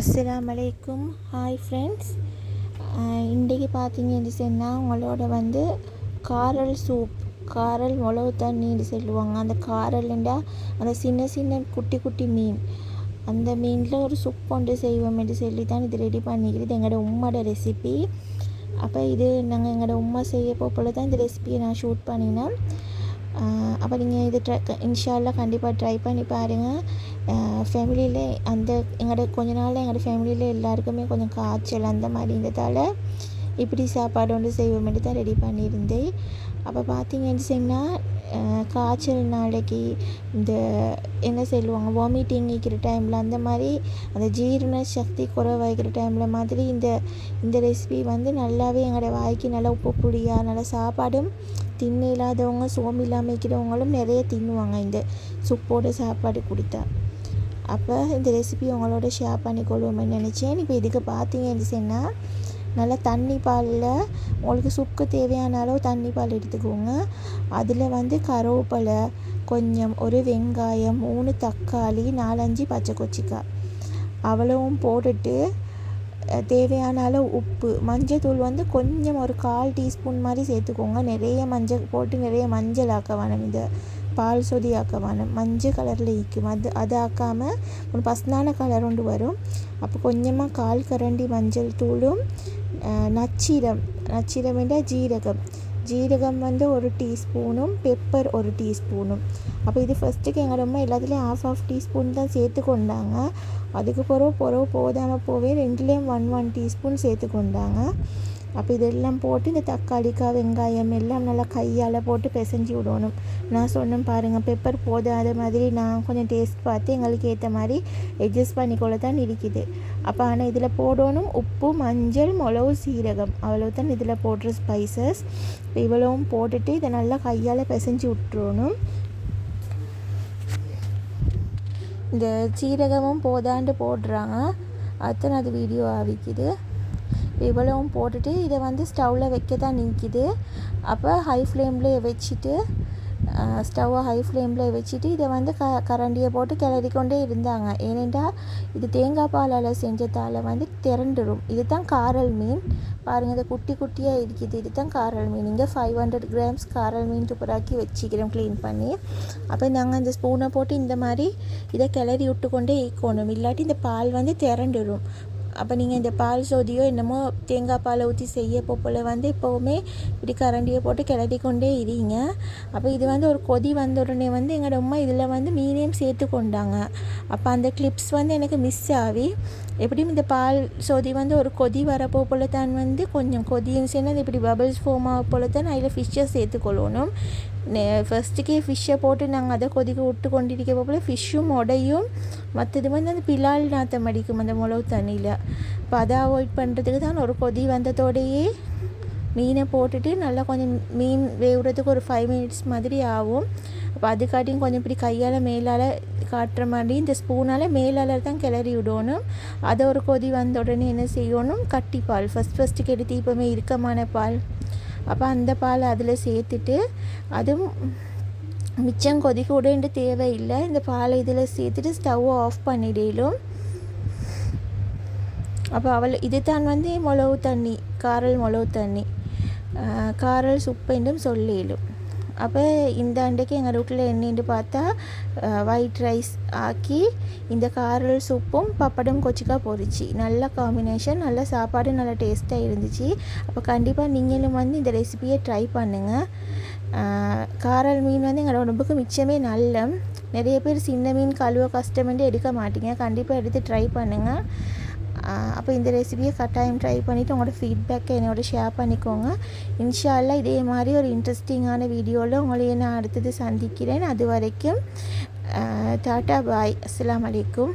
அஸ்ஸலாமலைக்கும். Hi friends. இன்றைக்கி பார்த்தீங்கன்னு சொன்னால் உங்களோட காரல் சூப், காரல் மிளகு தண்ணின்னு சொல்லுவாங்க. அந்த காரல்ண்டா அந்த சின்ன சின்ன குட்டி குட்டி மீன், அந்த மீனில் ஒரு சூப் கொண்டு செய்வோம் என்று சொல்லி தான் இது ரெடி பண்ணிக்கிறது. எங்களோட உம்மோட ரெசிபி. அப்போ இது நாங்கள் எங்களோட உம்மா செய்ய போல தான் இந்த ரெசிபியை நான் ஷூட் பண்ணினேன். அப்போ நீங்கள் இது இன்ஷா அல்லாஹ் கண்டிப்பாக ட்ரை பண்ணி பாருங்கள். ஃபேமிலியில் எங்களோட கொஞ்ச நாள் எங்களோட ஃபேமிலியில் எல்லாருக்குமே கொஞ்சம் காய்ச்சல் அந்த மாதிரி இருந்ததால் இப்படி சாப்பாடு ஒன்று செய்வோம்னு தான் ரெடி பண்ணியிருந்தேன். அப்போ பார்த்தீங்கன்னு சொன்னால் காய்ச்சல் நாளைக்கு இந்த என்ன சொல்லுவாங்க, வாமிட்டிங் வைக்கிற டைமில் அந்த மாதிரி அந்த ஜீரண சக்தி குறைவாகிக்கிற டைமில் மாதிரி இந்த ரெசிபி நல்லாவே எங்களோட வாய்க்கு நல்லா உப்பு புளியாக நல்லா சாப்பாடும் தின்னு இல்லாதவங்க சோம்பு இல்லாமல் வைக்கிறவங்களும் நிறைய தின்னுவாங்க இந்த சூப்போட சாப்பாடு கொடுத்தா. அப்போ இந்த ரெசிபி உங்களோட ஷேர் பண்ணிக்கொள்வோம்னு நினச்சேன். இப்போ இதுக்கு பார்த்தீங்கன்னு சொன்னால் நல்லா தண்ணி பாலில் உங்களுக்கு சுக்கு தேவையான அளவு தண்ணி பால் எடுத்துக்கோங்க. அதில் கருவேப்பிலை கொஞ்சம், ஒரு வெங்காயம், 3 தக்காளி, 4-5 பச்சை கொச்சிக்காய் அவ்வளவும் போட்டுட்டு தேவையான அளவு உப்பு, மஞ்சள் கொஞ்சம் ஒரு 1/4 டீஸ்பூன் மாதிரி சேர்த்துக்கோங்க. நிறைய மஞ்சள் போட்டு நிறைய மஞ்சள் ஆக்க வேணும். இந்த பால் சொதி ஆக்க வேணும். மஞ்சள் கலரில் ஈக்கும். அது ஆக்காமல் ஒரு பசுனான கலர் ஒன்று வரும். அப்போ கொஞ்சமாக 1/4 கரண்டி மஞ்சள் தூளும், நச்சீரம் என்றால் ஜீரகம் 1 டீஸ்பூனும், பெப்பர் 1 டீஸ்பூனும். அப்போ இது ஃபஸ்ட்டுக்கு எங்கள் ரொம்ப எல்லாத்துலேயும் 1/2 டீஸ்பூன் தான் சேர்த்து கொண்டாங்க. அதுக்கு பிறகு போதாமல் போவே 2லேயும் 1 டீஸ்பூன் சேர்த்து கொண்டாங்க. அப்போ இதெல்லாம் போட்டு இந்த தக்காளிக்காய் வெங்காயம் எல்லாம் நல்லா கையால் போட்டு பிசைஞ்சி விடணும். நான் சொன்னேன் பாருங்கள், பெப்பர் போதாத மாதிரி நான் கொஞ்சம் டேஸ்ட் பார்த்து எங்களுக்கு ஏற்ற மாதிரி அட்ஜஸ்ட் பண்ணிக்கொள்ள தான் இருக்குது. அப்போ ஆனால் இதில் போடணும் உப்பு, மஞ்சள், மிளகு, சீரகம், அவ்வளோ தான் இதில் போடுற ஸ்பைசஸ். இப்போ இவ்வளவும் போட்டுட்டு இதை நல்லா கையால் பிசைஞ்சி விட்டுறணும். இந்த சீரகமும் போதாண்டு போடுறாங்க, அதுதான் அது வீடியோ ஆவிக்குது. இவ்வளவும் போட்டுட்டு இதை ஸ்டவ்வில் வைக்க தான் நிற்கிது. அப்போ ஸ்டவ்வை ஹை ஃப்ளேமில் வச்சுட்டு இதை கரண்டியை போட்டு கிளறிக்கொண்டே இருந்தாங்க. ஏனென்றால் இது தேங்காய் பாலால் செஞ்சதால் திரண்டுடும். இது தான் காரல் மீன். பாருங்கள், இதை குட்டி குட்டியாக இருக்குது. இது தான் காரல் மீன். இங்கே 500 கிராம்ஸ் காரல் மீன் துப்புராக்கி வச்சுக்கிறோம் க்ளீன் பண்ணி. அப்போ நாங்கள் இந்த ஸ்பூனை போட்டு இந்த மாதிரி இதை கிளறி விட்டு கொண்டே ஈக்கணும். இல்லாட்டி இந்த பால் திரண்டுடும். அப்போ நீங்கள் இந்த பால் சோதியோ என்னமோ தேங்காய் பாலை ஊற்றி செய்ய போல் எப்போவுமே இப்படி கரண்டியை போட்டு கிளறி கொண்டே இருங்க. அப்போ இது ஒரு கொதி வந்த உடனே எங்களோட அம்மா இதில் மீனையும் சேர்த்து கொண்டாங்க. அப்போ அந்த கிளிப்ஸ் எனக்கு மிஸ் ஆகி, எப்படியும் இந்த பால் சோதி ஒரு கொதி வரப்போ போல் தான் கொஞ்சம் கொதியும் சேர்ந்து இப்படி பபிள்ஸ் ஃபார்ம் ஆக போல் தான் அதில் ஃபிஷ்ஷை சேர்த்துக்கொள்ளணும். ஃபஸ்ட்டுக்கே ஃபிஷ்ஷை போட்டு நாங்கள் அதை கொதிக்க விட்டு கொண்டிருக்க போல் ஃபிஷ்ஷும் உடையும், மற்றது அந்த பிலால் நாற்றம் அடிக்கும் அந்த மிளகு தண்ணியில். இப்போ அதை அவாய்ட் பண்ணுறதுக்கு தான் ஒரு கொதி வந்ததோடையே மீனை போட்டுட்டு நல்லா கொஞ்சம் மீன் வேவுறதுக்கு ஒரு 5 மினிட்ஸ் மாதிரி ஆகும். அப்போ அதுக்காட்டியும் கொஞ்சம் இப்படி கையால் மேலால் காட்டுற மாதிரி இந்த ஸ்பூனால் மேலால் தான் கிளறி விடணும். அதை ஒரு கொதி வந்த உடனே என்ன செய்யணும், கட்டி பால் ஃபஸ்ட்டுக்கு எடுத்து இப்போவுமே இறுக்கமான பால், அப்போ அந்த பால் அதில் சேர்த்துட்டு அதுவும் மிச்சம் கொதிக்க விட தேவையில்லை. இந்த பாலை இதில் சேர்த்துட்டு ஸ்டவ்வை ஆஃப் பண்ணிடலும். அப்போ இது தான் மிளகு தண்ணி, காரல் மிளகு தண்ணி, காரல் சூப் என்றும் சொல்லிடும். அப்போ இந்த அண்டைக்கு எங்கள் வீட்டில் என்னென்னு பார்த்தா ஒயிட் ரைஸ் ஆக்கி இந்த காரல் சூப்பும் பப்படம் கொச்சிக்காய் பொரிச்சு நல்ல காம்பினேஷன், நல்ல சாப்பாடு, நல்ல டேஸ்ட்டாக இருந்துச்சு. அப்போ கண்டிப்பாக நீங்களும் இந்த ரெசிபியை ட்ரை பண்ணுங்கள். காரல் மீன் எங்களோட உடம்புக்கு மிச்சமே நல்ல. நிறைய பேர் சின்ன மீன் கழுவ கஷ்டமென்று எடுக்க மாட்டீங்க. கண்டிப்பாக எடுத்து ட்ரை பண்ணுங்கள். அப்போ இந்த ரெசிபியை கட்டாயம் ட்ரை பண்ணிவிட்டு உங்களோட ஃபீட்பேக்கை என்னோட ஷேர் பண்ணிக்கோங்க. இன்ஷா அல்லாஹ் இதே மாதிரி ஒரு இன்ட்ரெஸ்டிங்கான வீடியோவில் உங்களை நான் அடுத்தது சந்திக்கிறேன். அது வரைக்கும் டாட்டா பாய். அஸ்ஸலாமு அலைக்கும்.